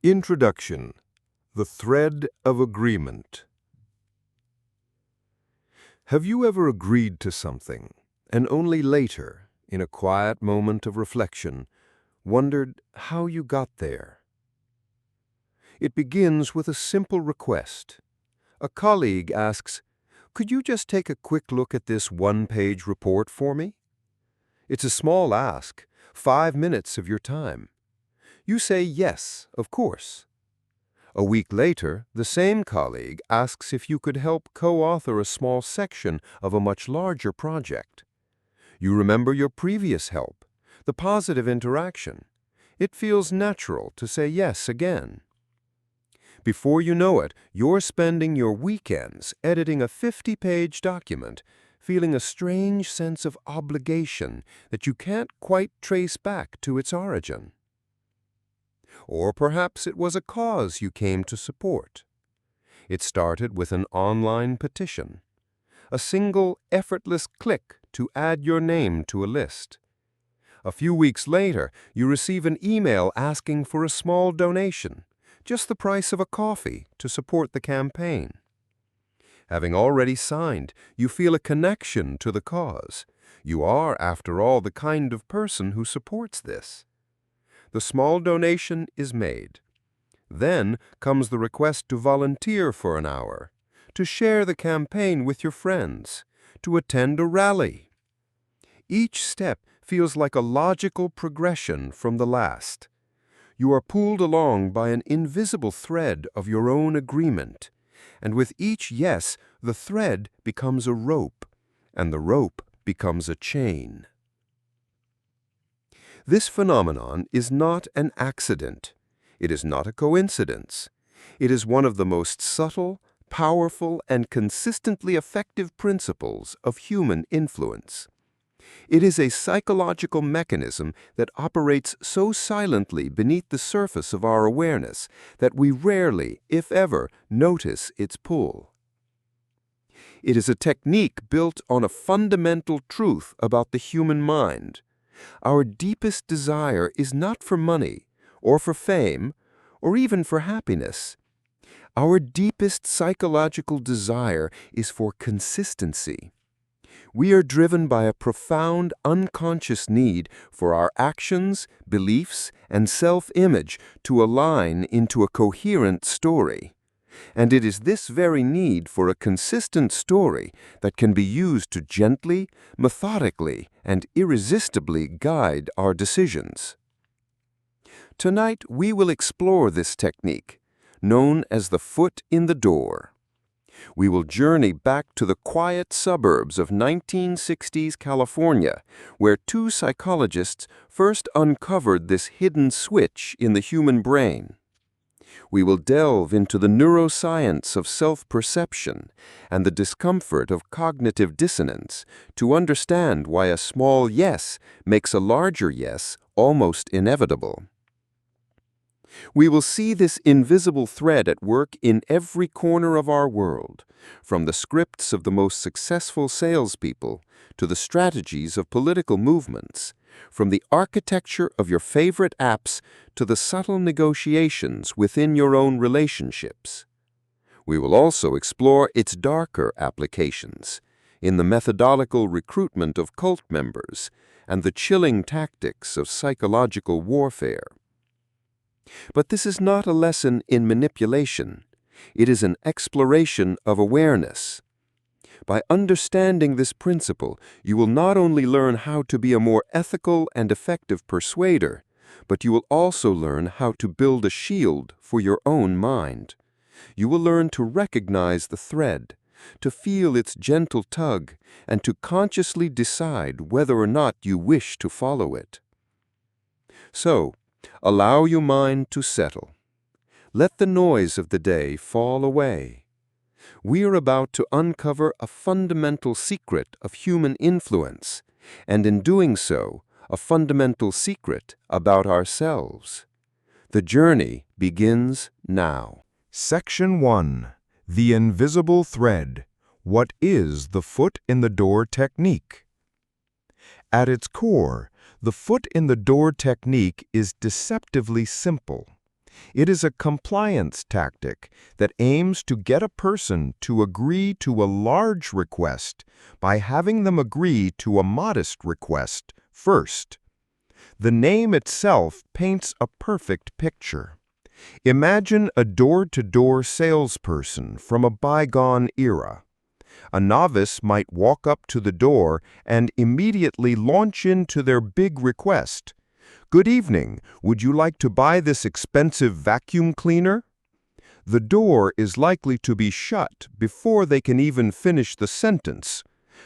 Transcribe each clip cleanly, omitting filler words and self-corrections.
Introduction: The Thread of Agreement. Have you ever agreed to something, and only later, in a quiet moment of reflection, wondered how you got there? It begins with a simple request. A colleague asks, "Could you just take a quick look at this one-page report for me?" It's a small ask, 5 minutes of your time. You say yes, of course. A week later, the same colleague asks if you could help co-author a small section of a much larger project. You remember your previous help, the positive interaction. It feels natural to say yes again. Before you know it, you're spending your weekends editing a 50-page document, feeling a strange sense of obligation that you can't quite trace back to its origin. Or perhaps it was a cause you came to support. It started with an online petition, a single effortless click to add your name to a list. A few weeks later, you receive an email asking for a small donation, just the price of a coffee, to support the campaign. Having already signed, you feel a connection to the cause. You are, after all, the kind of person who supports this. The small donation is made. Then comes the request to volunteer for an hour, to share the campaign with your friends, to attend a rally. Each step feels like a logical progression from the last. You are pulled along by an invisible thread of your own agreement, and with each yes, the thread becomes a rope, and the rope becomes a chain. This phenomenon is not an accident. It is not a coincidence. It is one of the most subtle, powerful, and consistently effective principles of human influence. It is a psychological mechanism that operates so silently beneath the surface of our awareness that we rarely, if ever, notice its pull. It is a technique built on a fundamental truth about the human mind. Our deepest desire is not for money, or for fame, or even for happiness. Our deepest psychological desire is for consistency. We are driven by a profound unconscious need for our actions, beliefs, and self-image to align into a coherent story. And it is this very need for a consistent story that can be used to gently, methodically, and irresistibly guide our decisions. Tonight, we will explore this technique, known as the foot in the door. We will journey back to the quiet suburbs of 1960s California, where two psychologists first uncovered this hidden switch in the human brain. We will delve into the neuroscience of self-perception and the discomfort of cognitive dissonance to understand why a small yes makes a larger yes almost inevitable. We will see this invisible thread at work in every corner of our world, from the scripts of the most successful salespeople to the strategies of political movements, from the architecture of your favorite apps to the subtle negotiations within your own relationships. We will also explore its darker applications in the methodological recruitment of cult members and the chilling tactics of psychological warfare. But this is not a lesson in manipulation. It is an exploration of awareness. By understanding this principle, you will not only learn how to be a more ethical and effective persuader, but you will also learn how to build a shield for your own mind. You will learn to recognize the thread, to feel its gentle tug, and to consciously decide whether or not you wish to follow it. So, allow your mind to settle. Let the noise of the day fall away. We are about to uncover a fundamental secret of human influence, and in doing so, a fundamental secret about ourselves. The journey begins now. Section 1. The Invisible Thread. What is the foot in the door technique? At its core, the foot in the door technique is deceptively simple. It is a compliance tactic that aims to get a person to agree to a large request by having them agree to a modest request first. The name itself paints a perfect picture. Imagine a door-to-door salesperson from a bygone era. A novice might walk up to the door and immediately launch into their big request. "Good evening, would you like to buy this expensive vacuum cleaner?" The door is likely to be shut before they can even finish the sentence.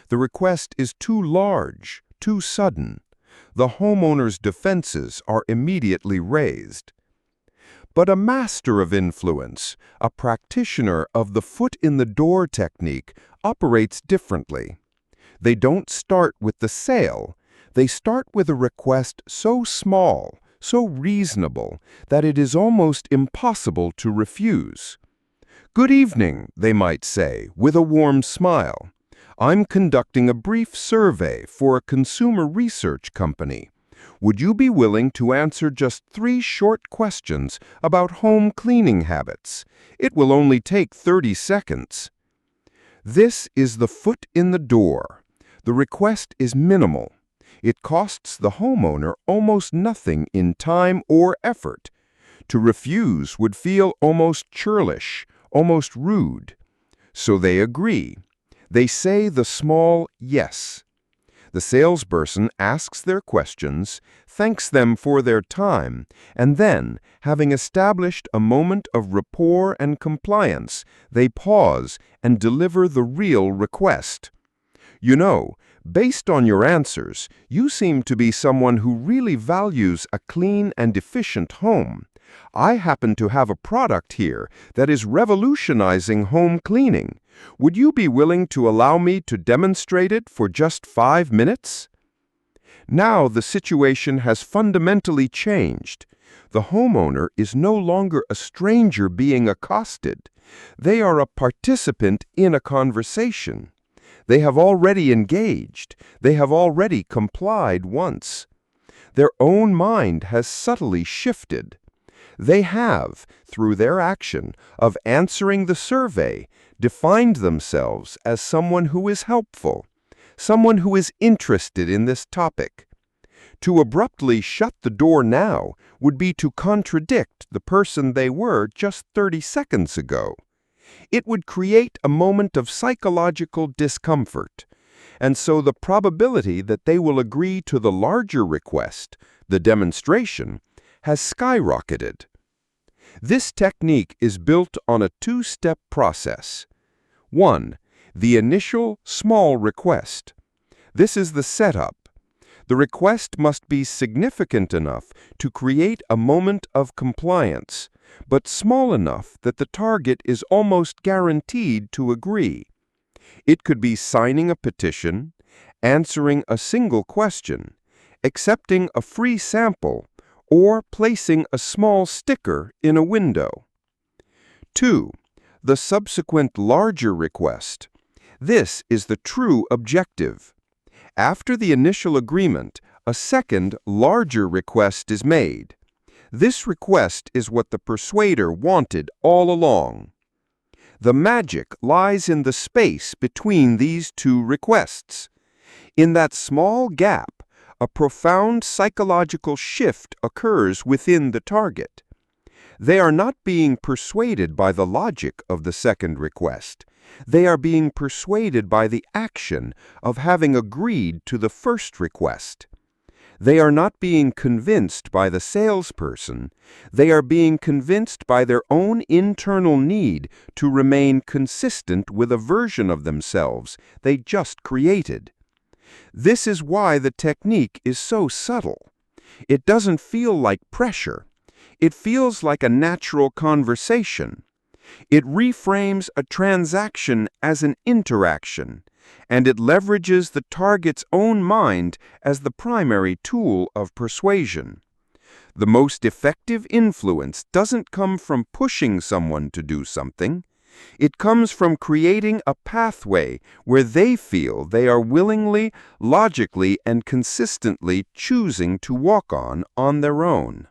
The request is too large, too sudden. The homeowner's defenses are immediately raised. But a master of influence, a practitioner of the foot-in-the-door technique, operates differently. They don't start with the sale. They start with a request so small, so reasonable, that it is almost impossible to refuse. "Good evening," they might say, with a warm smile. "I'm conducting a brief survey for a consumer research company. Would you be willing to answer just 3 short questions about home cleaning habits? It will only take 30 seconds. This is the foot in the door. The request is minimal. It costs the homeowner almost nothing in time or effort. To refuse would feel almost churlish, almost rude. So they agree. They say the small yes. The salesperson asks their questions, thanks them for their time, and then, having established a moment of rapport and compliance, they pause and deliver the real request. "You know, based on your answers, you seem to be someone who really values a clean and efficient home. I happen to have a product here that is revolutionizing home cleaning. Would you be willing to allow me to demonstrate it for just 5 minutes?" Now the situation has fundamentally changed. The homeowner is no longer a stranger being accosted. They are a participant in a conversation. They have already engaged. They have already complied once. Their own mind has subtly shifted. They have, through their action of answering the survey, defined themselves as someone who is helpful, someone who is interested in this topic. To abruptly shut the door now would be to contradict the person they were just 30 seconds ago. It would create a moment of psychological discomfort, and so the probability that they will agree to the larger request, the demonstration, has skyrocketed. This technique is built on a 2-step process. 1. The initial small request. This is the setup. The request must be significant enough to create a moment of compliance, but small enough that the target is almost guaranteed to agree. It could be signing a petition, answering a single question, accepting a free sample, or placing a small sticker in a window. 2. The subsequent larger request. This is the true objective. After the initial agreement, a second, larger request is made. This request is what the persuader wanted all along. The magic lies in the space between these 2 requests. In that small gap, a profound psychological shift occurs within the target. They are not being persuaded by the logic of the second request. They are being persuaded by the action of having agreed to the first request. They are not being convinced by the salesperson. They are being convinced by their own internal need to remain consistent with a version of themselves they just created. This is why the technique is so subtle. It doesn't feel like pressure. It feels like a natural conversation. It reframes a transaction as an interaction, and it leverages the target's own mind as the primary tool of persuasion. The most effective influence doesn't come from pushing someone to do something. It comes from creating a pathway where they feel they are willingly, logically, and consistently choosing to walk on their own.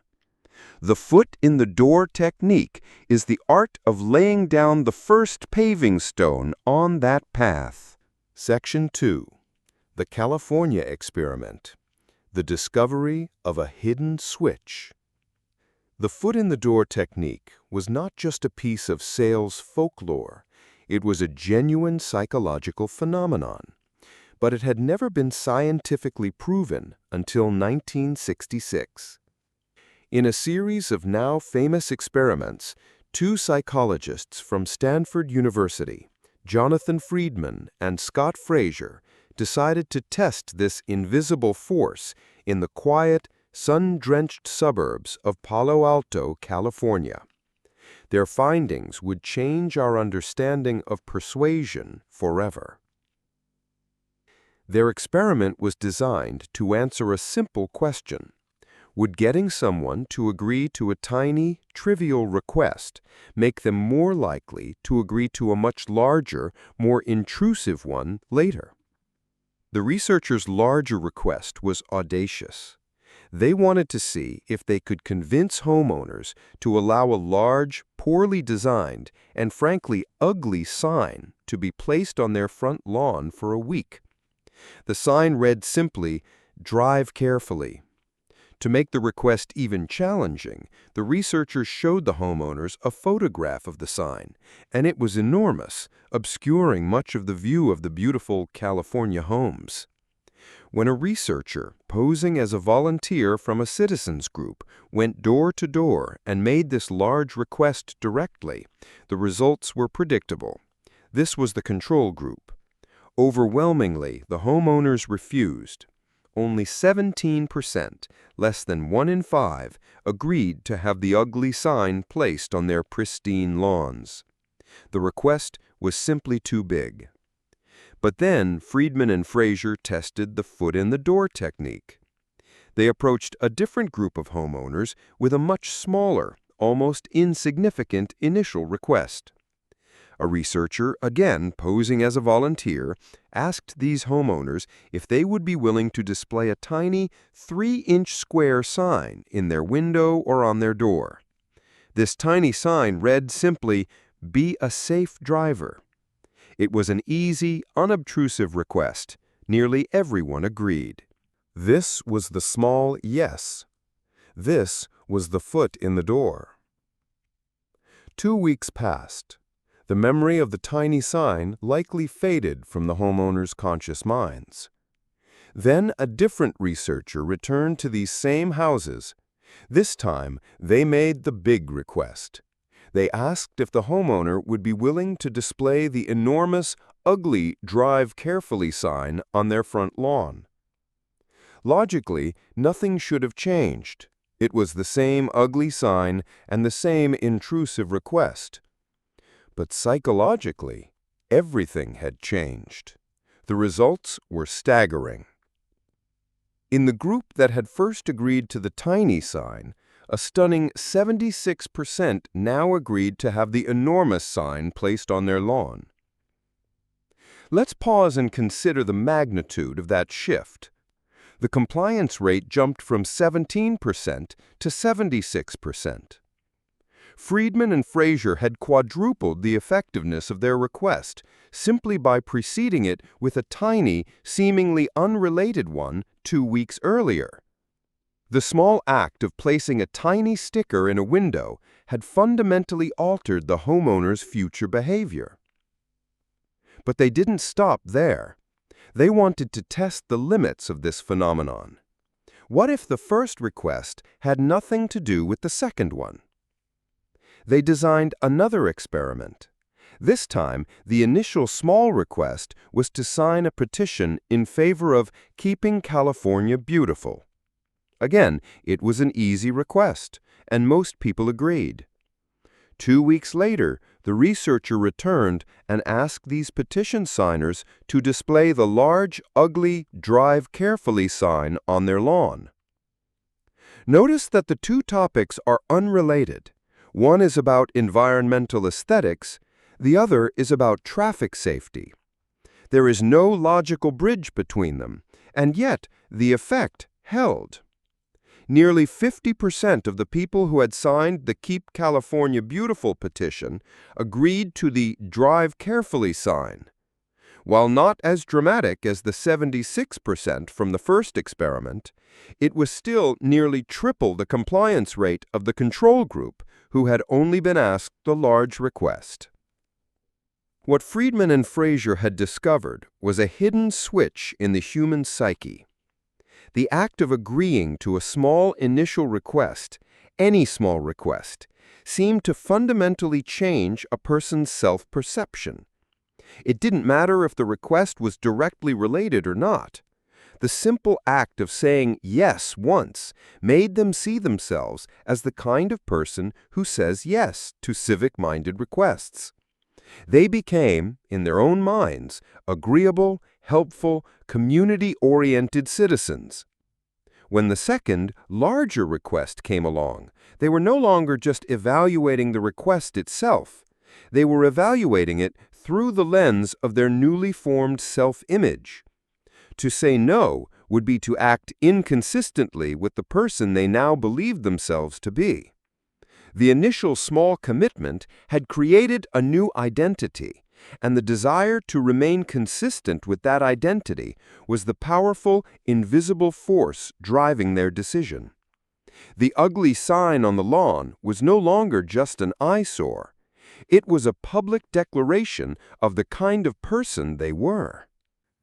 The foot-in-the-door technique is the art of laying down the first paving stone on that path. Section 2. The California Experiment. The discovery of a hidden switch. The foot-in-the-door technique was not just a piece of sales folklore. It was a genuine psychological phenomenon. But it had never been scientifically proven until 1966. In a series of now famous experiments, two psychologists from Stanford University, Jonathan Friedman and Scott Fraser, decided to test this invisible force in the quiet, sun-drenched suburbs of Palo Alto, California. Their findings would change our understanding of persuasion forever. Their experiment was designed to answer a simple question. Would getting someone to agree to a tiny, trivial request make them more likely to agree to a much larger, more intrusive one later? The researchers' larger request was audacious. They wanted to see if they could convince homeowners to allow a large, poorly designed, and frankly ugly sign to be placed on their front lawn for a week. The sign read simply, "Drive carefully." To make the request even challenging, the researchers showed the homeowners a photograph of the sign, and it was enormous, obscuring much of the view of the beautiful California homes. When a researcher, posing as a volunteer from a citizens group, went door to door and made this large request directly, the results were predictable. This was the control group. Overwhelmingly, the homeowners refused. Only 17%, less than 1 in 5, agreed to have the ugly sign placed on their pristine lawns. The request was simply too big. But then Friedman and Fraser tested the foot-in-the-door technique. They approached a different group of homeowners with a much smaller, almost insignificant initial request. A researcher, again posing as a volunteer, asked these homeowners if they would be willing to display a tiny 3-inch square sign in their window or on their door. This tiny sign read simply, "Be a safe driver." It was an easy, unobtrusive request. Nearly everyone agreed. This was the small yes. This was the foot in the door. 2 weeks passed. The memory of the tiny sign likely faded from the homeowners' conscious minds. Then a different researcher returned to these same houses. This time, they made the big request. They asked if the homeowner would be willing to display the enormous, ugly "Drive carefully" sign on their front lawn. Logically, nothing should have changed. It was the same ugly sign and the same intrusive request. But psychologically, everything had changed. The results were staggering. In the group that had first agreed to the tiny sign, a stunning 76% now agreed to have the enormous sign placed on their lawn. Let's pause and consider the magnitude of that shift. The compliance rate jumped from 17% to 76%. Friedman and Fraser had quadrupled the effectiveness of their request simply by preceding it with a tiny, seemingly unrelated one 2 weeks earlier. The small act of placing a tiny sticker in a window had fundamentally altered the homeowner's future behavior. But they didn't stop there. They wanted to test the limits of this phenomenon. What if the first request had nothing to do with the second one? They designed another experiment. This time, the initial small request was to sign a petition in favor of keeping California beautiful. Again, it was an easy request, and most people agreed. 2 weeks later, the researcher returned and asked these petition signers to display the large, ugly "Drive carefully" sign on their lawn. Notice that the two topics are unrelated. One is about environmental aesthetics, the other is about traffic safety. There is no logical bridge between them, and yet the effect held. Nearly 50% of the people who had signed the Keep California Beautiful petition agreed to the Drive Carefully sign. While not as dramatic as the 76% from the first experiment, it was still nearly triple the compliance rate of the control group, who had only been asked the large request. What Friedman and Fraser had discovered was a hidden switch in the human psyche. The act of agreeing to a small initial request, any small request, seemed to fundamentally change a person's self-perception. It didn't matter if the request was directly related or not. The simple act of saying yes once made them see themselves as the kind of person who says yes to civic-minded requests. They became, in their own minds, agreeable, helpful, community-oriented citizens. When the second, larger request came along, they were no longer just evaluating the request itself. They were evaluating it through the lens of their newly formed self-image. To say no would be to act inconsistently with the person they now believed themselves to be. The initial small commitment had created a new identity, and the desire to remain consistent with that identity was the powerful, invisible force driving their decision. The ugly sign on the lawn was no longer just an eyesore. It was a public declaration of the kind of person they were.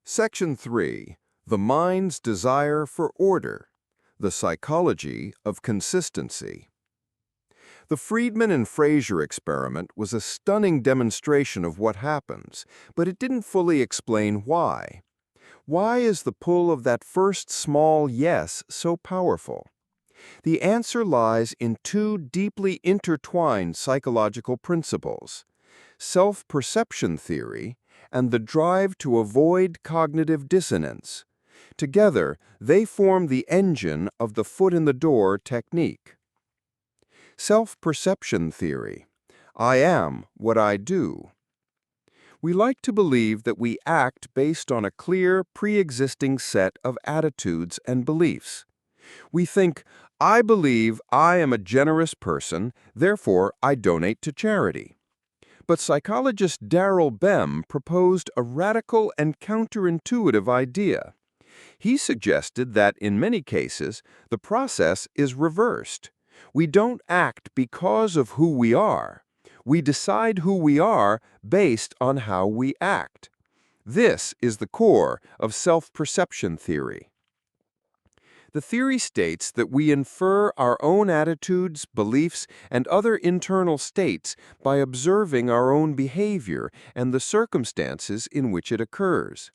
Section 3. The Mind's Desire for Order. The Psychology of Consistency. The Friedman and Fraser experiment was a stunning demonstration of what happens, but it didn't fully explain why. Why is the pull of that first small yes so powerful? The answer lies in two deeply intertwined psychological principles: self-perception theory and the drive to avoid cognitive dissonance. Together, they form the engine of the foot-in-the-door technique. Self-perception theory. I am what I do. We like to believe that we act based on a clear, pre-existing set of attitudes and beliefs. We think, I believe I am a generous person, therefore I donate to charity. But psychologist Darrell Bem proposed a radical and counterintuitive idea. He suggested that, in many cases, the process is reversed. We don't act because of who we are. We decide who we are based on how we act. This is the core of self-perception theory. The theory states that we infer our own attitudes, beliefs, and other internal states by observing our own behavior and the circumstances in which it occurs.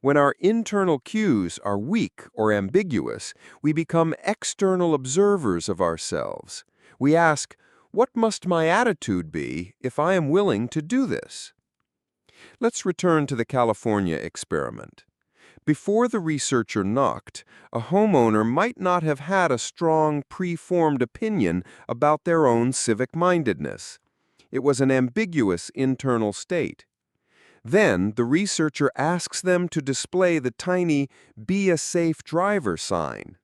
When our internal cues are weak or ambiguous, we become external observers of ourselves. We ask, what must my attitude be if I am willing to do this? Let's return to the California experiment. Before the researcher knocked, a homeowner might not have had a strong, pre-formed opinion about their own civic-mindedness. It was an ambiguous internal state. Then the researcher asks them to display the tiny "Be a Safe Driver" sign.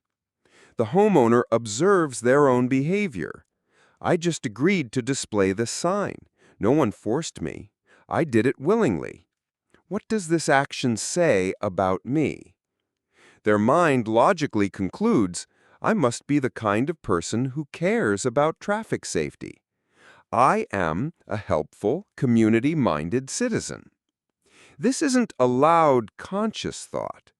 The homeowner observes their own behavior. I just agreed to display this sign. No one forced me. I did it willingly. What does this action say about me? Their mind logically concludes, I must be the kind of person who cares about traffic safety. I am a helpful, community-minded citizen. This isn't a loud, conscious thought.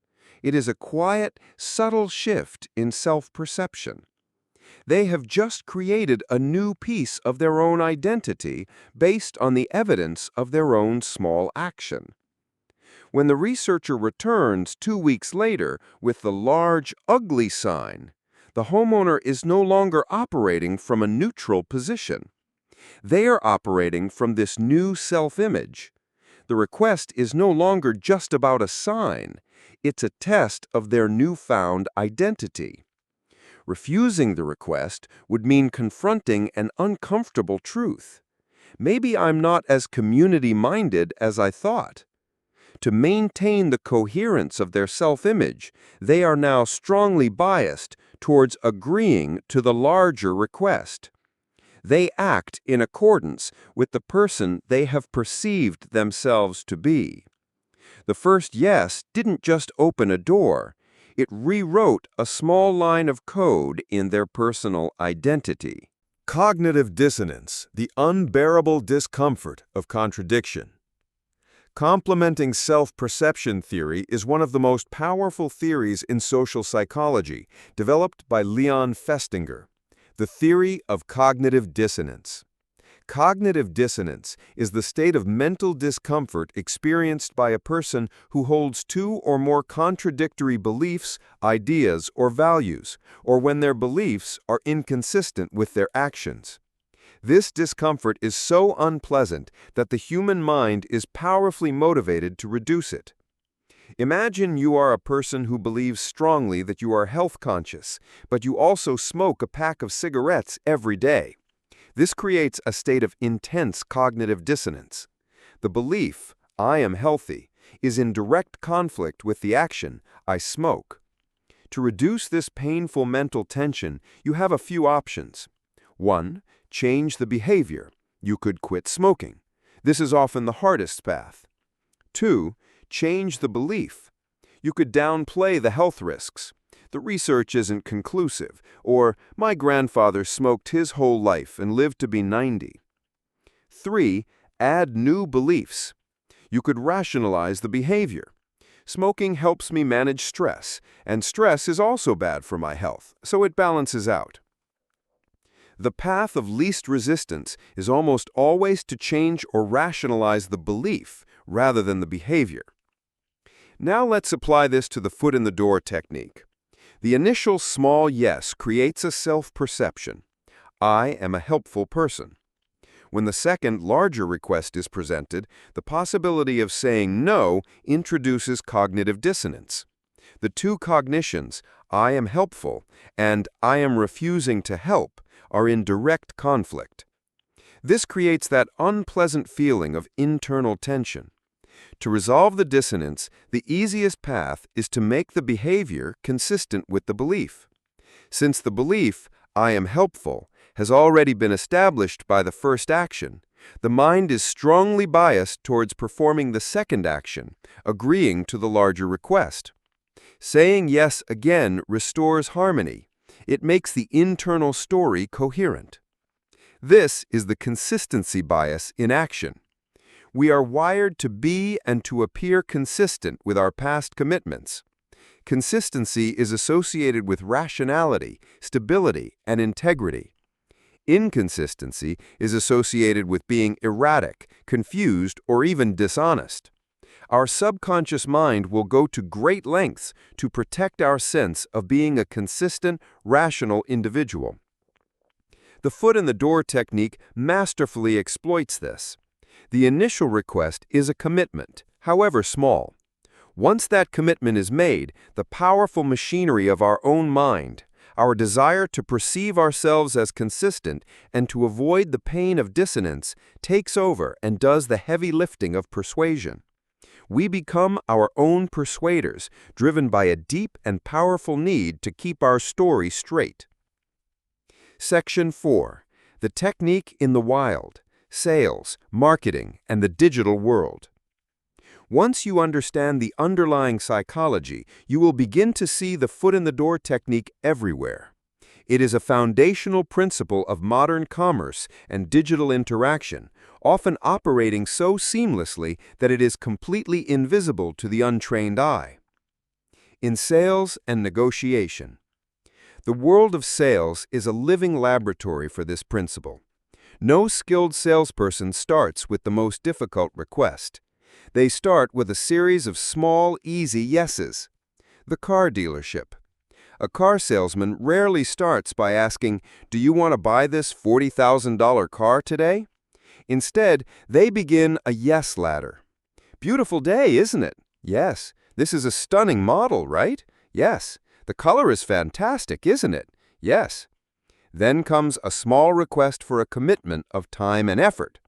It is a quiet, subtle shift in self-perception. They have just created a new piece of their own identity based on the evidence of their own small action. When the researcher returns 2 weeks later with the large, ugly sign, the homeowner is no longer operating from a neutral position. They are operating from this new self-image. The request is no longer just about a sign. It's a test of their newfound identity. Refusing the request would mean confronting an uncomfortable truth. Maybe I'm not as community-minded as I thought. To maintain the coherence of their self-image, they are now strongly biased towards agreeing to the larger request. They act in accordance with the person they have perceived themselves to be. The first yes didn't just open a door, it rewrote a small line of code in their personal identity. Cognitive dissonance, the unbearable discomfort of contradiction. Complementing self-perception theory is one of the most powerful theories in social psychology, developed by Leon Festinger. The theory of cognitive dissonance. Cognitive dissonance is the state of mental discomfort experienced by a person who holds two or more contradictory beliefs, ideas, or values, or when their beliefs are inconsistent with their actions. This discomfort is so unpleasant that the human mind is powerfully motivated to reduce it. Imagine you are a person who believes strongly that you are health conscious, but you also smoke a pack of cigarettes every day. This creates a state of intense cognitive dissonance. The belief, I am healthy, is in direct conflict with the action, I smoke. To reduce this painful mental tension, you have a few options. 1. Change the behavior. You could quit smoking. This is often the hardest path. 2. Change the belief. You could downplay the health risks. The research isn't conclusive, or my grandfather smoked his whole life and lived to be 90. 3. Add new beliefs. You could rationalize the behavior. Smoking helps me manage stress, and stress is also bad for my health, so it balances out. The path of least resistance is almost always to change or rationalize the belief rather than the behavior. Now let's apply this to the foot-in-the-door technique. The initial small yes creates a self-perception. I am a helpful person. When the second, larger request is presented, the possibility of saying no introduces cognitive dissonance. The two cognitions, I am helpful and I am refusing to help, are in direct conflict. This creates that unpleasant feeling of internal tension. To resolve the dissonance, the easiest path is to make the behavior consistent with the belief. Since the belief, I am helpful, has already been established by the first action, the mind is strongly biased towards performing the second action, agreeing to the larger request. Saying yes again restores harmony. It makes the internal story coherent. This is the consistency bias in action. We are wired to be and to appear consistent with our past commitments. Consistency is associated with rationality, stability, and integrity. Inconsistency is associated with being erratic, confused, or even dishonest. Our subconscious mind will go to great lengths to protect our sense of being a consistent, rational individual. The foot-in-the-door technique masterfully exploits this. The initial request is a commitment, however small. Once that commitment is made, the powerful machinery of our own mind, our desire to perceive ourselves as consistent and to avoid the pain of dissonance, takes over and does the heavy lifting of persuasion. We become our own persuaders, driven by a deep and powerful need to keep our story straight. Section 4. The technique in the wild. Sales, marketing, and the digital world. Once you understand the underlying psychology, you will begin to see the foot-in-the-door technique everywhere. It is a foundational principle of modern commerce and digital interaction, often operating so seamlessly that it is completely invisible to the untrained eye. In sales and negotiation. The world of sales is a living laboratory for this principle. No skilled salesperson starts with the most difficult request. They start with a series of small, easy yeses. The car dealership. A car salesman rarely starts by asking, "Do you want to buy this $40,000 car today?" Instead, they begin a yes ladder. "Beautiful day, isn't it?" "Yes." "This is a stunning model, right?" "Yes." "The color is fantastic, isn't it?" "Yes." Then comes a small request for a commitment of time and effort.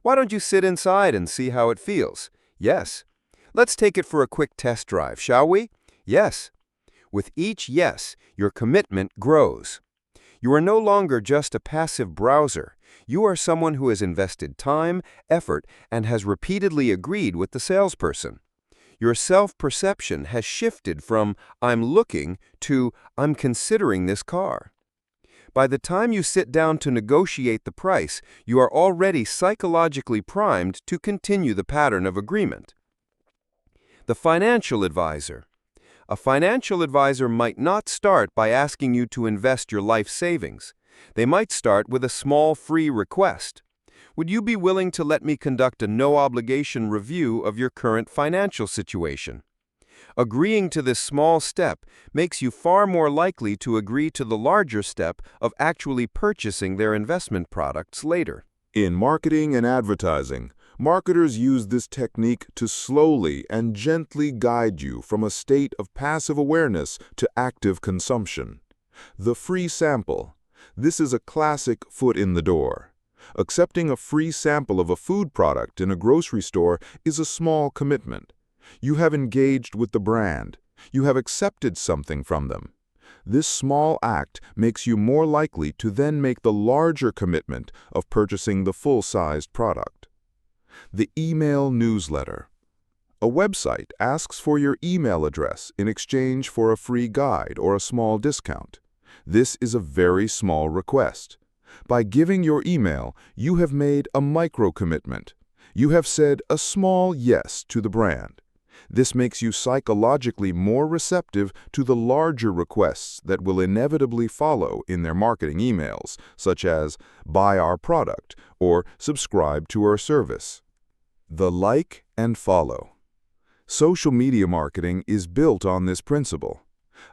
"Why don't you sit inside and see how it feels?" "Yes." "Let's take it for a quick test drive, shall we?" "Yes." With each yes, your commitment grows. You are no longer just a passive browser. You are someone who has invested time, effort, and has repeatedly agreed with the salesperson. Your self-perception has shifted from "I'm looking" to "I'm considering this car." By the time you sit down to negotiate the price, you are already psychologically primed to continue the pattern of agreement. The financial advisor. A financial advisor might not start by asking you to invest your life savings. They might start with a small free request. Would you be willing to let me conduct a no-obligation review of your current financial situation? Agreeing to this small step makes you far more likely to agree to the larger step of actually purchasing their investment products later. In marketing and advertising, marketers use this technique to slowly and gently guide you from a state of passive awareness to active consumption. The free sample. This is a classic foot in the door. Accepting a free sample of a food product in a grocery store is a small commitment. You have engaged with the brand. You have accepted something from them. This small act makes you more likely to then make the larger commitment of purchasing the full-sized product. The email newsletter. A website asks for your email address in exchange for a free guide or a small discount. This is a very small request. By giving your email, you have made a micro-commitment. You have said a small yes to the brand. This makes you psychologically more receptive to the larger requests that will inevitably follow in their marketing emails, such as "buy our product" or "subscribe to our service." The like and follow. Social media marketing is built on this principle.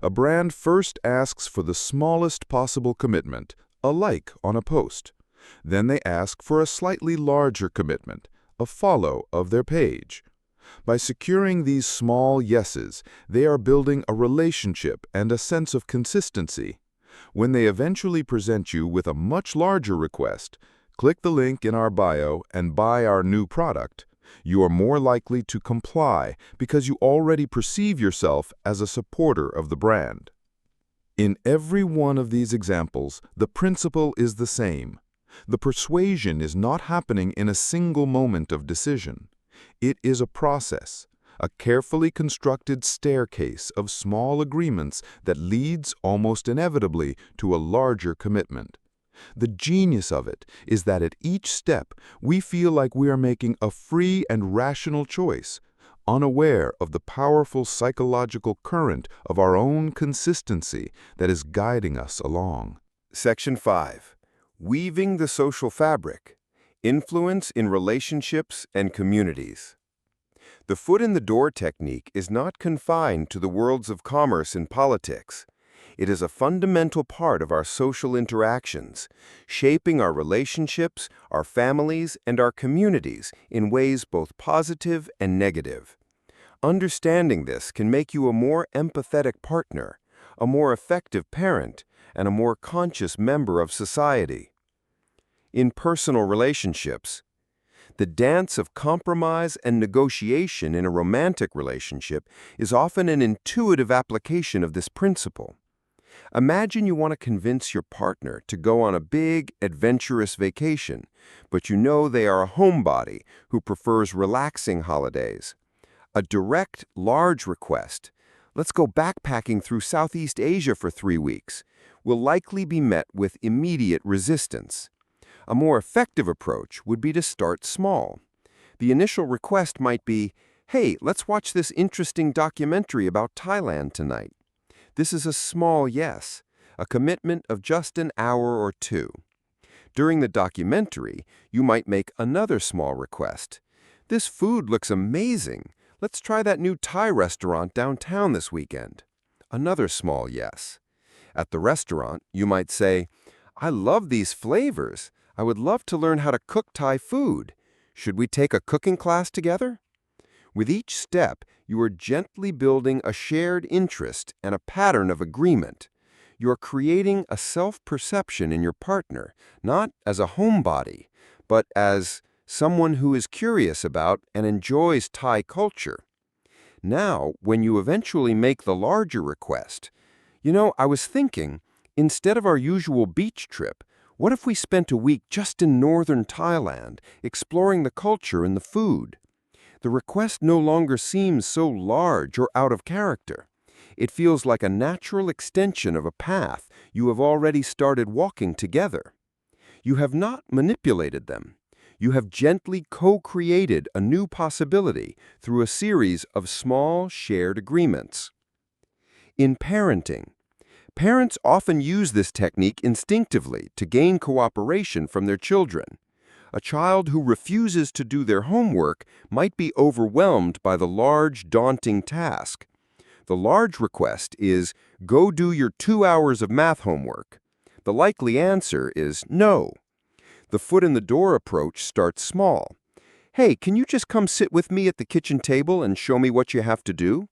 A brand first asks for the smallest possible commitment, a like on a post. Then they ask for a slightly larger commitment, a follow of their page. By securing these small yeses, they are building a relationship and a sense of consistency. When they eventually present you with a much larger request, click the link in our bio and buy our new product, you are more likely to comply because you already perceive yourself as a supporter of the brand. In every one of these examples, the principle is the same. The persuasion is not happening in a single moment of decision. It is a process, a carefully constructed staircase of small agreements that leads almost inevitably to a larger commitment. The genius of it is that at each step, we feel like we are making a free and rational choice, unaware of the powerful psychological current of our own consistency that is guiding us along. Section 5. Weaving the social fabric. Influence in relationships and communities. The foot-in-the-door technique is not confined to the worlds of commerce and politics. It is a fundamental part of our social interactions, shaping our relationships, our families, and our communities in ways both positive and negative. Understanding this can make you a more empathetic partner, a more effective parent, and a more conscious member of society. In personal relationships, the dance of compromise and negotiation in a romantic relationship is often an intuitive application of this principle. Imagine you want to convince your partner to go on a big, adventurous vacation, but you know they are a homebody who prefers relaxing holidays. A direct, large request, "Let's go backpacking through Southeast Asia for 3 weeks," will likely be met with immediate resistance. A more effective approach would be to start small. The initial request might be, "Hey, let's watch this interesting documentary about Thailand tonight." This is a small yes, a commitment of just an hour or two. During the documentary, you might make another small request. "This food looks amazing. Let's try that new Thai restaurant downtown this weekend." Another small yes. At the restaurant, you might say, "I love these flavors. I would love to learn how to cook Thai food. Should we take a cooking class together?" With each step, you are gently building a shared interest and a pattern of agreement. You are creating a self-perception in your partner, not as a homebody, but as someone who is curious about and enjoys Thai culture. Now, when you eventually make the larger request, I was thinking, instead of our usual beach trip, what if we spent a week just in northern Thailand, exploring the culture and the food? The request no longer seems so large or out of character. It feels like a natural extension of a path you have already started walking together. You have not manipulated them. You have gently co-created a new possibility through a series of small shared agreements. In parenting, parents often use this technique instinctively to gain cooperation from their children. A child who refuses to do their homework might be overwhelmed by the large, daunting task. The large request is, go do your 2 hours of math homework. The likely answer is no. The foot-in-the-door approach starts small. Hey, can you just come sit with me at the kitchen table and show me what you have to do?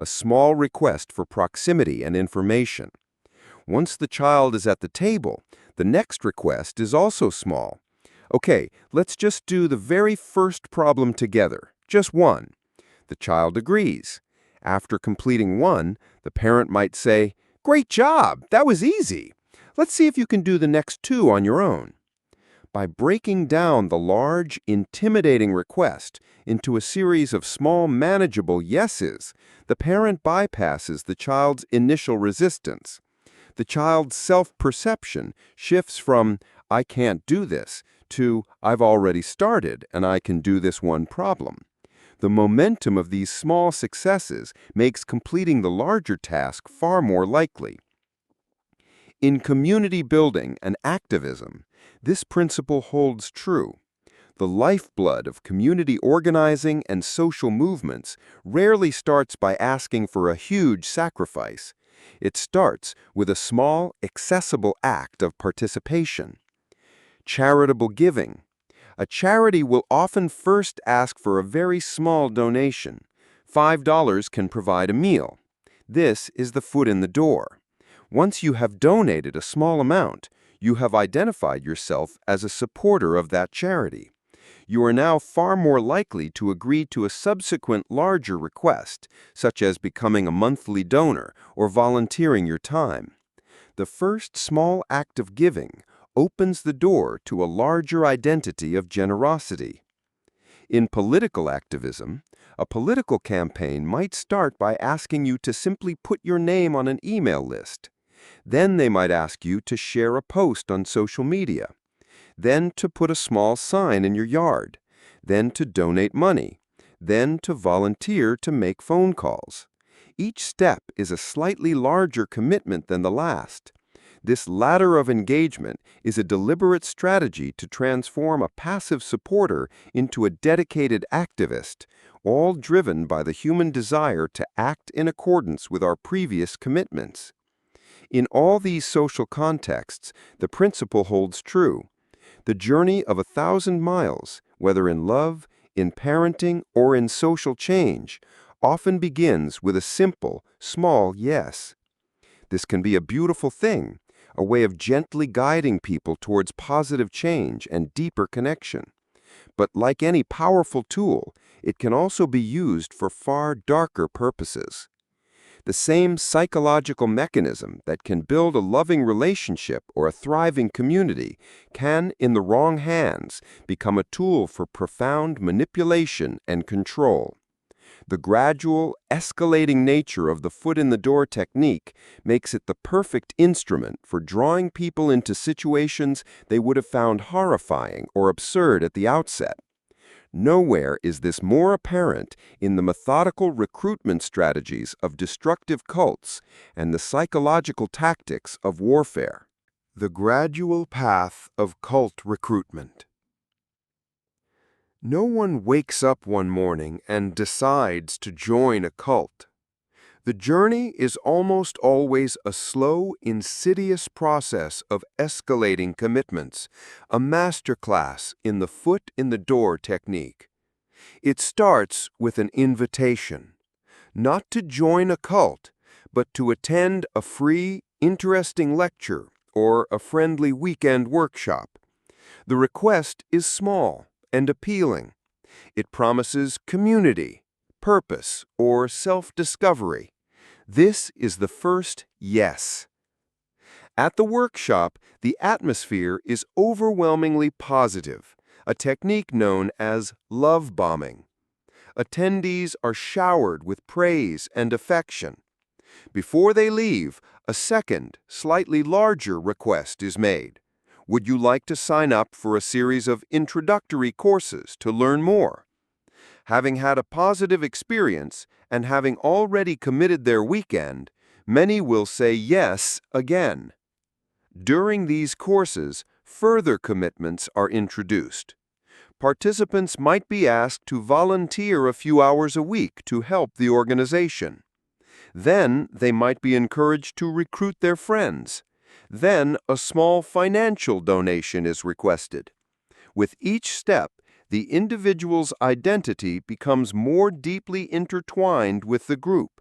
A small request for proximity and information. Once the child is at the table, the next request is also small. Okay, let's just do the very first problem together, just one. The child agrees. After completing one, the parent might say, "Great job, that was easy. Let's see if you can do the next 2 on your own." By breaking down the large, intimidating request into a series of small, manageable yeses, the parent bypasses the child's initial resistance. The child's self-perception shifts from, "I can't do this," to, "I've already started and I can do this one problem." The momentum of these small successes makes completing the larger task far more likely. In community building and activism, this principle holds true. The lifeblood of community organizing and social movements rarely starts by asking for a huge sacrifice. It starts with a small, accessible act of participation. Charitable giving. A charity will often first ask for a very small donation. $5 can provide a meal. This is the foot in the door. Once you have donated a small amount, you have identified yourself as a supporter of that charity. You are now far more likely to agree to a subsequent larger request, such as becoming a monthly donor or volunteering your time. The first small act of giving opens the door to a larger identity of generosity. In political activism, a political campaign might start by asking you to simply put your name on an email list. Then they might ask you to share a post on social media. Then to put a small sign in your yard. Then to donate money. Then to volunteer to make phone calls. Each step is a slightly larger commitment than the last. This ladder of engagement is a deliberate strategy to transform a passive supporter into a dedicated activist, all driven by the human desire to act in accordance with our previous commitments. In all these social contexts, the principle holds true. The journey of 1,000 miles, whether in love, in parenting, or in social change, often begins with a simple, small yes. This can be a beautiful thing, a way of gently guiding people towards positive change and deeper connection. But like any powerful tool, it can also be used for far darker purposes. The same psychological mechanism that can build a loving relationship or a thriving community can, in the wrong hands, become a tool for profound manipulation and control. The gradual, escalating nature of the foot-in-the-door technique makes it the perfect instrument for drawing people into situations they would have found horrifying or absurd at the outset. Nowhere is this more apparent in the methodical recruitment strategies of destructive cults and the psychological tactics of warfare. The gradual path of cult recruitment. No one wakes up one morning and decides to join a cult. The journey is almost always a slow, insidious process of escalating commitments, a masterclass in the foot-in-the-door technique. It starts with an invitation, not to join a cult, but to attend a free, interesting lecture or a friendly weekend workshop. The request is small and appealing. It promises community, purpose or self-discovery. This is the first yes. At the workshop, the atmosphere is overwhelmingly positive, a technique known as love bombing. Attendees are showered with praise and affection. Before they leave, a second, slightly larger request is made. Would you like to sign up for a series of introductory courses to learn more? Having had a positive experience and having already committed their weekend, many will say yes again. During these courses, further commitments are introduced. Participants might be asked to volunteer a few hours a week to help the organization. Then they might be encouraged to recruit their friends. Then a small financial donation is requested. With each step, the individual's identity becomes more deeply intertwined with the group.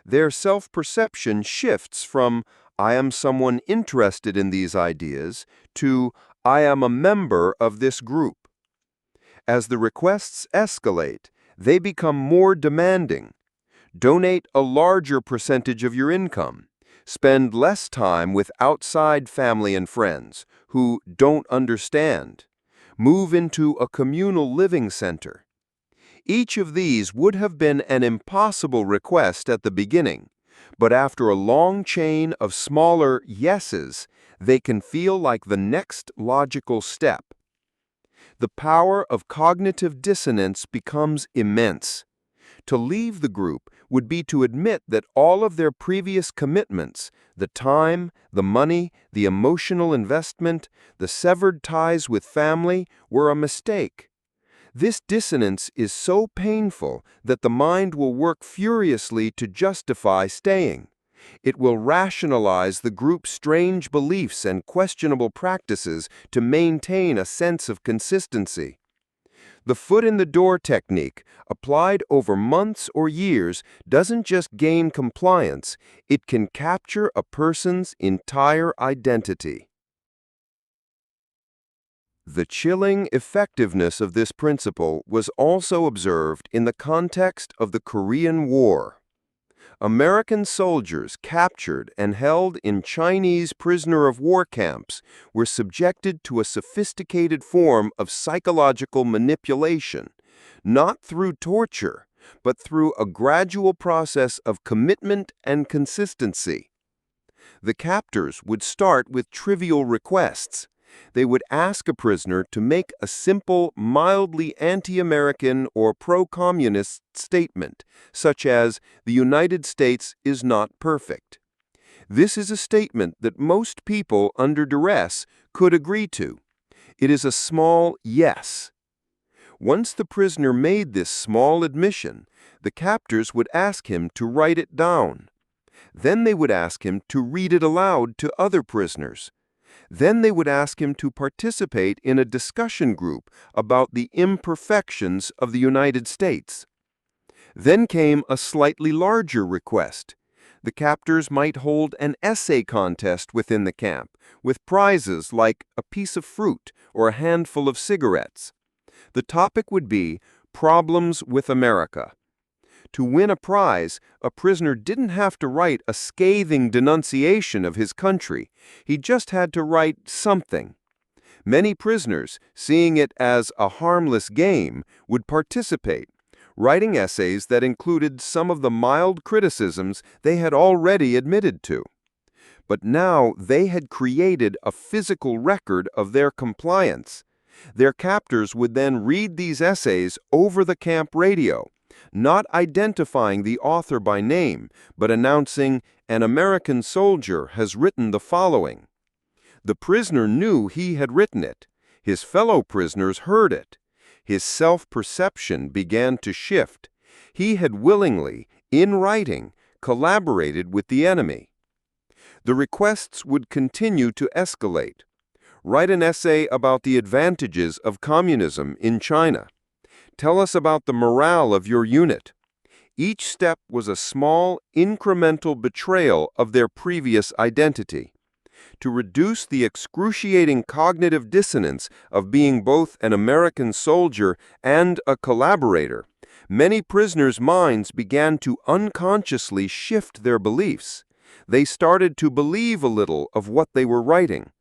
Their self-perception shifts from "I am someone interested in these ideas" to "I am a member of this group." As the requests escalate, they become more demanding. Donate a larger percentage of your income. Spend less time with outside family and friends who don't understand. Move into a communal living center. Each of these would have been an impossible request at the beginning, but after a long chain of smaller yeses, they can feel like the next logical step. The power of cognitive dissonance becomes immense. To leave the group would be to admit that all of their previous commitments, the time, the money, the emotional investment, the severed ties with family, were a mistake. This dissonance is so painful that the mind will work furiously to justify staying. It will rationalize the group's strange beliefs and questionable practices to maintain a sense of consistency. The foot-in-the-door technique, applied over months or years, doesn't just gain compliance, it can capture a person's entire identity. The chilling effectiveness of this principle was also observed in the context of the Korean War. American soldiers captured and held in Chinese prisoner-of-war camps were subjected to a sophisticated form of psychological manipulation, not through torture, but through a gradual process of commitment and consistency. The captors would start with trivial requests. They would ask a prisoner to make a simple, mildly anti-American or pro-communist statement, such as, "The United States is not perfect." This is a statement that most people under duress could agree to. It is a small yes. Once the prisoner made this small admission, the captors would ask him to write it down. Then they would ask him to read it aloud to other prisoners. Then they would ask him to participate in a discussion group about the imperfections of the United States. Then came a slightly larger request. The captors might hold an essay contest within the camp, with prizes like a piece of fruit or a handful of cigarettes. The topic would be Problems with America. To win a prize, a prisoner didn't have to write a scathing denunciation of his country. He just had to write something. Many prisoners, seeing it as a harmless game, would participate, writing essays that included some of the mild criticisms they had already admitted to. But now they had created a physical record of their compliance. Their captors would then read these essays over the camp radio, not identifying the author by name, but announcing, "An American soldier has written the following." The prisoner knew he had written it. His fellow prisoners heard it. His self-perception began to shift. He had willingly, in writing, collaborated with the enemy. The requests would continue to escalate. Write an essay about the advantages of communism in China. Tell us about the morale of your unit. Each step was a small, incremental betrayal of their previous identity. To reduce the excruciating cognitive dissonance of being both an American soldier and a collaborator, Many prisoners' minds began to unconsciously shift their beliefs. They started to believe a little of what they were writing.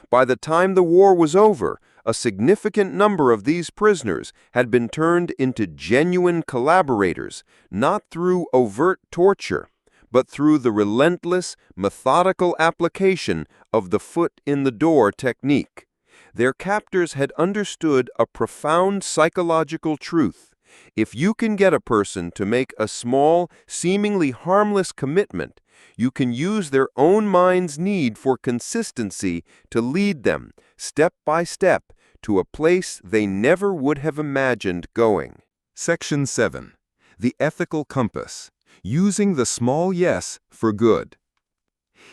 By the time the war was over, a significant number of these prisoners had been turned into genuine collaborators, not through overt torture, but through the relentless, methodical application of the foot-in-the-door technique. Their captors had understood a profound psychological truth. If you can get a person to make a small, seemingly harmless commitment, you can use their own mind's need for consistency to lead them, step by step, to a place they never would have imagined going. Section 7. The Ethical Compass. Using the small yes for good.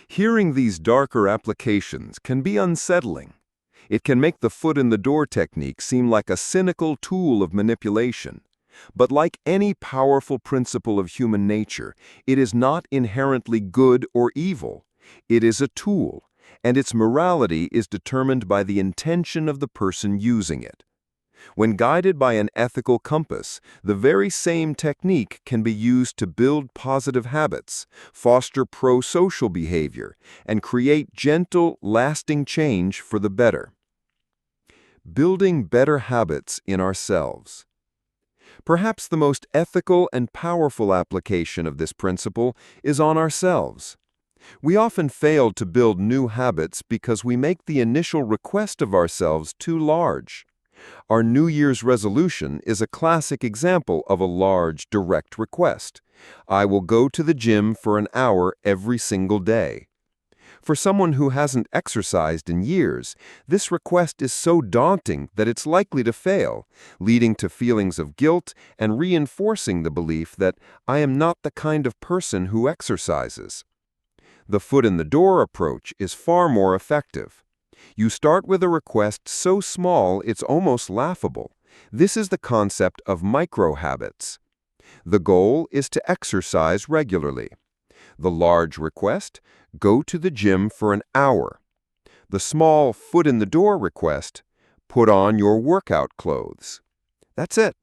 Hearing these darker applications can be unsettling. It can make the foot-in-the-door technique seem like a cynical tool of manipulation. But like any powerful principle of human nature, it is not inherently good or evil. It is a tool, and its morality is determined by the intention of the person using it. When guided by an ethical compass, the very same technique can be used to build positive habits, foster pro-social behavior, and create gentle, lasting change for the better. Building better habits in ourselves. Perhaps the most ethical and powerful application of this principle is on ourselves. We often fail to build new habits because we make the initial request of ourselves too large. Our New Year's resolution is a classic example of a large, direct request. I will go to the gym for an hour every single day. For someone who hasn't exercised in years, this request is so daunting that it's likely to fail, leading to feelings of guilt and reinforcing the belief that I am not the kind of person who exercises. The foot-in-the-door approach is far more effective. You start with a request so small it's almost laughable. This is the concept of micro-habits. The goal is to exercise regularly. The large request, go to the gym for an hour. The small foot-in-the-door request, put on your workout clothes. That's it.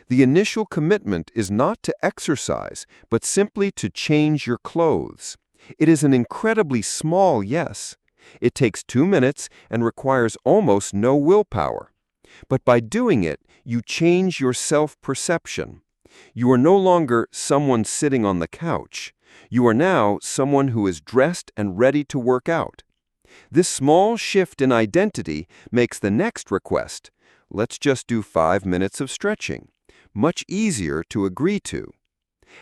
The initial commitment is not to exercise, but simply to change your clothes. It is an incredibly small yes. It takes 2 minutes and requires almost no willpower. But by doing it, you change your self-perception. You are no longer someone sitting on the couch. You are now someone who is dressed and ready to work out. This small shift in identity makes the next request, let's just do 5 minutes of stretching, much easier to agree to.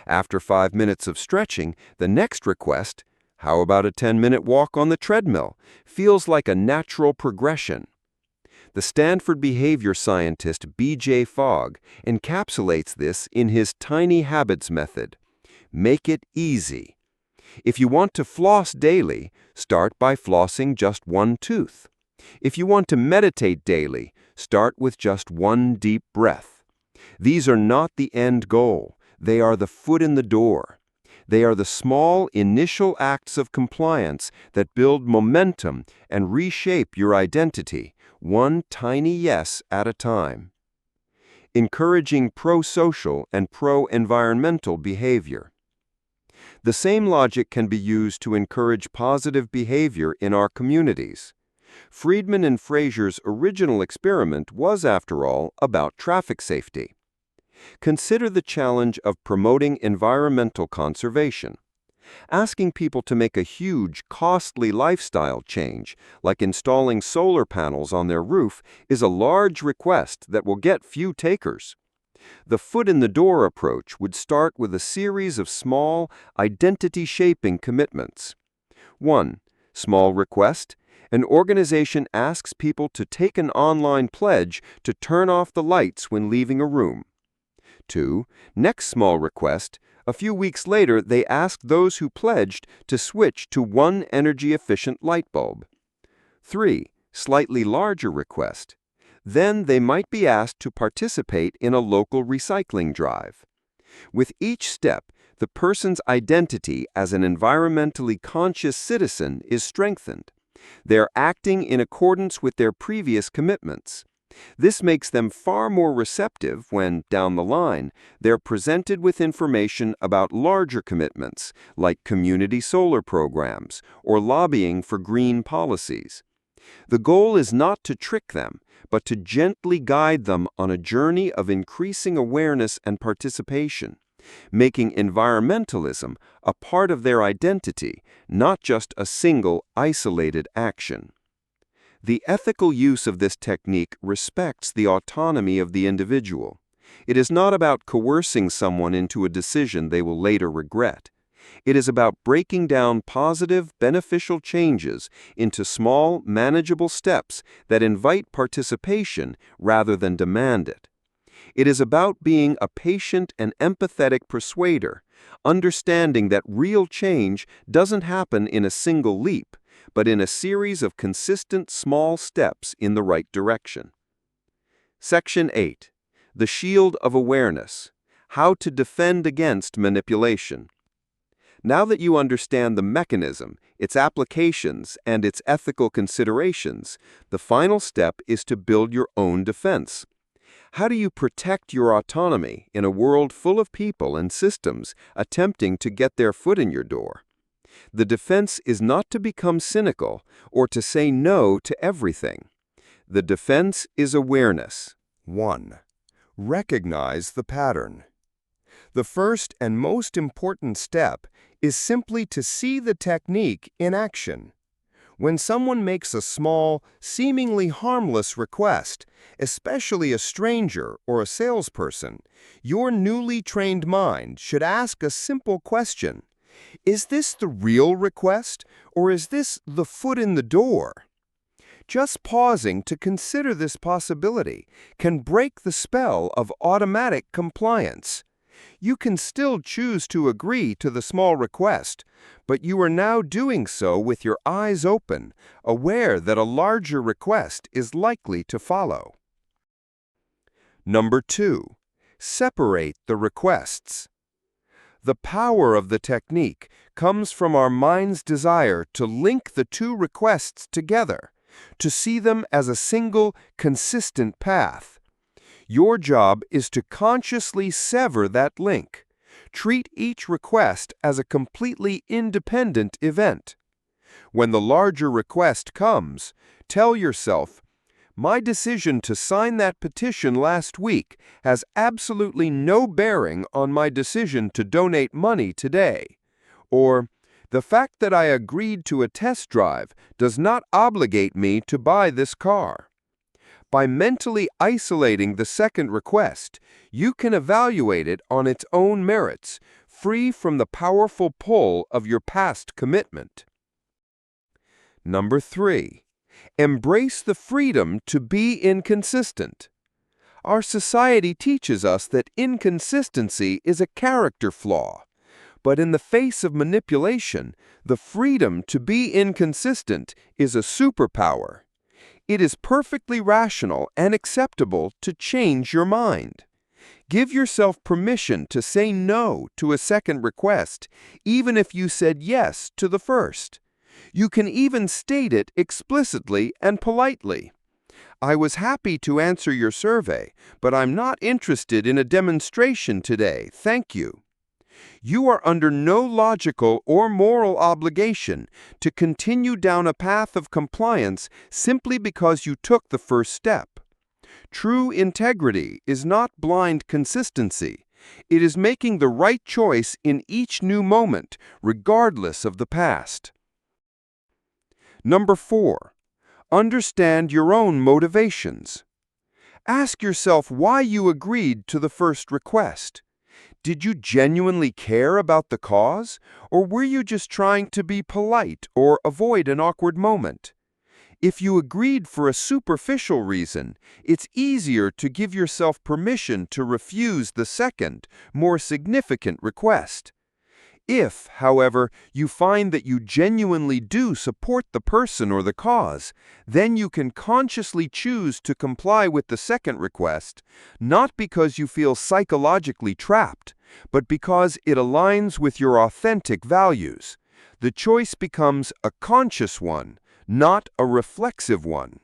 After 5 minutes of stretching, the next request, how about a 10-minute walk on the treadmill, feels like a natural progression. The Stanford behavior scientist B.J. Fogg encapsulates this in his Tiny Habits method. Make it easy. If you want to floss daily, start by flossing just one tooth. If you want to meditate daily, start with just one deep breath. These are not the end goal. They are the foot in the door. They are the small initial acts of compliance that build momentum and reshape your identity, one tiny yes at a time. Encouraging pro-social and pro-environmental behavior. The same logic can be used to encourage positive behavior in our communities. Friedman and Fraser's original experiment was, after all, about traffic safety. Consider the challenge of promoting environmental conservation. Asking people to make a huge, costly lifestyle change, like installing solar panels on their roof, is a large request that will get few takers. The foot-in-the-door approach would start with a series of small, identity-shaping commitments. 1. Small request. An organization asks people to take an online pledge to turn off the lights when leaving a room. 2. Next small request. A few weeks later, they asked those who pledged to switch to one energy-efficient light bulb. 3. Slightly larger request. Then they might be asked to participate in a local recycling drive. With each step, the person's identity as an environmentally conscious citizen is strengthened. They're acting in accordance with their previous commitments. This makes them far more receptive when, down the line, they're presented with information about larger commitments, like community solar programs or lobbying for green policies. The goal is not to trick them, but to gently guide them on a journey of increasing awareness and participation, making environmentalism a part of their identity, not just a single, isolated action. The ethical use of this technique respects the autonomy of the individual. It is not about coercing someone into a decision they will later regret. It is about breaking down positive, beneficial changes into small, manageable steps that invite participation rather than demand it. It is about being a patient and empathetic persuader, understanding that real change doesn't happen in a single leap, but in a series of consistent small steps in the right direction. Section 8. The Shield of Awareness. How to defend against manipulation. Now that you understand the mechanism, its applications, and its ethical considerations, the final step is to build your own defense. How do you protect your autonomy in a world full of people and systems attempting to get their foot in your door? The defense is not to become cynical or to say no to everything. The defense is awareness. 1. Recognize the pattern. The first and most important step is simply to see the technique in action. When someone makes a small, seemingly harmless request, especially a stranger or a salesperson, your newly trained mind should ask a simple question. Is this the real request, or is this the foot in the door? Just pausing to consider this possibility can break the spell of automatic compliance. You can still choose to agree to the small request, but you are now doing so with your eyes open, aware that a larger request is likely to follow. Number 2. Separate the requests. The power of the technique comes from our mind's desire to link the two requests together, to see them as a single, consistent path. Your job is to consciously sever that link. Treat each request as a completely independent event. When the larger request comes, tell yourself, "My decision to sign that petition last week has absolutely no bearing on my decision to donate money today." Or, "The fact that I agreed to a test drive does not obligate me to buy this car." By mentally isolating the second request, you can evaluate it on its own merits, free from the powerful pull of your past commitment. Number 3. Embrace the freedom to be inconsistent. Our society teaches us that inconsistency is a character flaw. But in the face of manipulation, the freedom to be inconsistent is a superpower. It is perfectly rational and acceptable to change your mind. Give yourself permission to say no to a second request, even if you said yes to the first. You can even state it explicitly and politely. "I was happy to answer your survey, but I'm not interested in a demonstration today, thank you." You are under no logical or moral obligation to continue down a path of compliance simply because you took the first step. True integrity is not blind consistency. It is making the right choice in each new moment, regardless of the past. Number 4. Understand your own motivations. Ask yourself why you agreed to the first request. Did you genuinely care about the cause, or were you just trying to be polite or avoid an awkward moment? If you agreed for a superficial reason, it's easier to give yourself permission to refuse the second, more significant request. If, however, you find that you genuinely do support the person or the cause, then you can consciously choose to comply with the second request, not because you feel psychologically trapped, but because it aligns with your authentic values. The choice becomes a conscious one, not a reflexive one.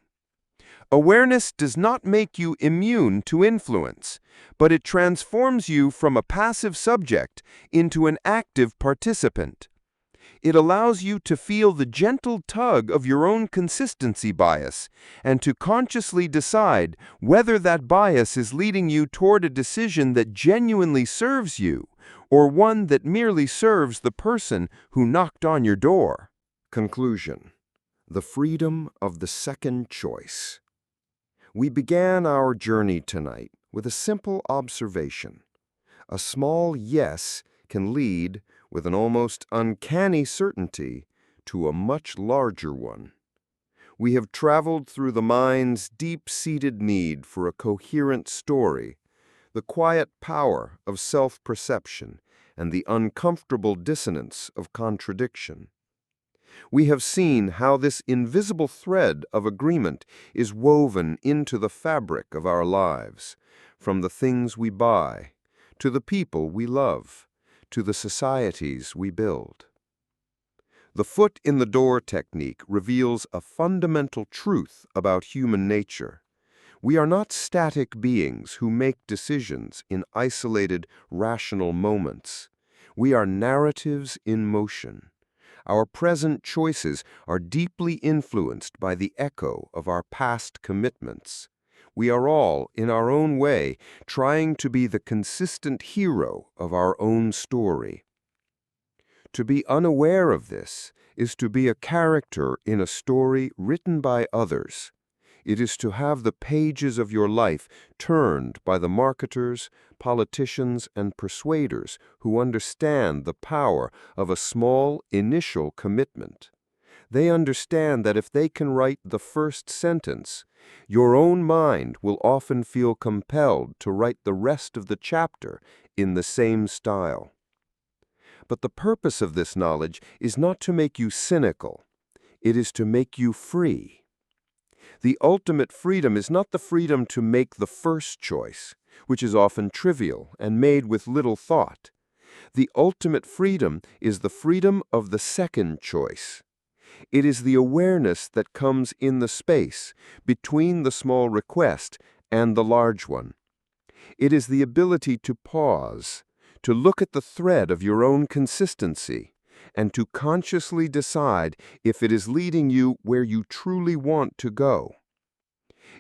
Awareness does not make you immune to influence, but it transforms you from a passive subject into an active participant. It allows you to feel the gentle tug of your own consistency bias and to consciously decide whether that bias is leading you toward a decision that genuinely serves you or one that merely serves the person who knocked on your door. Conclusion: the freedom of the second choice. We began our journey tonight with a simple observation. A small yes can lead, with an almost uncanny certainty, to a much larger one. We have traveled through the mind's deep-seated need for a coherent story, the quiet power of self-perception, and the uncomfortable dissonance of contradiction. We have seen how this invisible thread of agreement is woven into the fabric of our lives, from the things we buy, to the people we love, to the societies we build. The foot in the door technique reveals a fundamental truth about human nature. We are not static beings who make decisions in isolated, rational moments. We are narratives in motion. Our present choices are deeply influenced by the echo of our past commitments. We are all, in our own way, trying to be the consistent hero of our own story. To be unaware of this is to be a character in a story written by others. It is to have the pages of your life turned by the marketers, politicians, and persuaders who understand the power of a small initial commitment. They understand that if they can write the first sentence, your own mind will often feel compelled to write the rest of the chapter in the same style. But the purpose of this knowledge is not to make you cynical. It is to make you free. The ultimate freedom is not the freedom to make the first choice, which is often trivial and made with little thought. The ultimate freedom is the freedom of the second choice. It is the awareness that comes in the space between the small request and the large one. It is the ability to pause, to look at the thread of your own consistency, and to consciously decide if it is leading you where you truly want to go.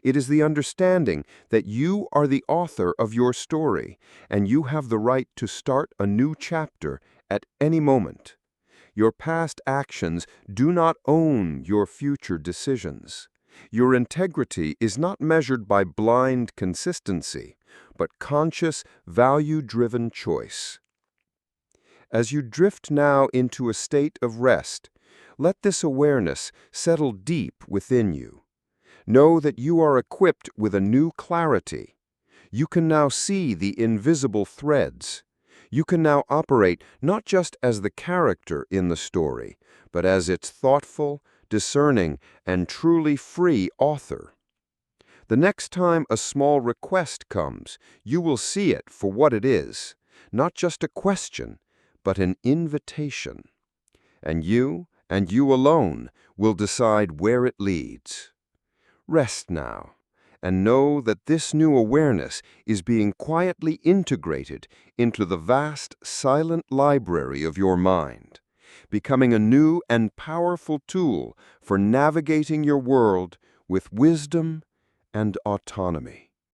It is the understanding that you are the author of your story, and you have the right to start a new chapter at any moment. Your past actions do not own your future decisions. Your integrity is not measured by blind consistency, but conscious, value-driven choice. As you drift now into a state of rest, let this awareness settle deep within you. Know that you are equipped with a new clarity. You can now see the invisible threads. You can now operate not just as the character in the story, but as its thoughtful, discerning, and truly free author. The next time a small request comes, you will see it for what it is, not just a question, but an invitation. And you alone, will decide where it leads. Rest now, and know that this new awareness is being quietly integrated into the vast, silent library of your mind, becoming a new and powerful tool for navigating your world with wisdom and autonomy.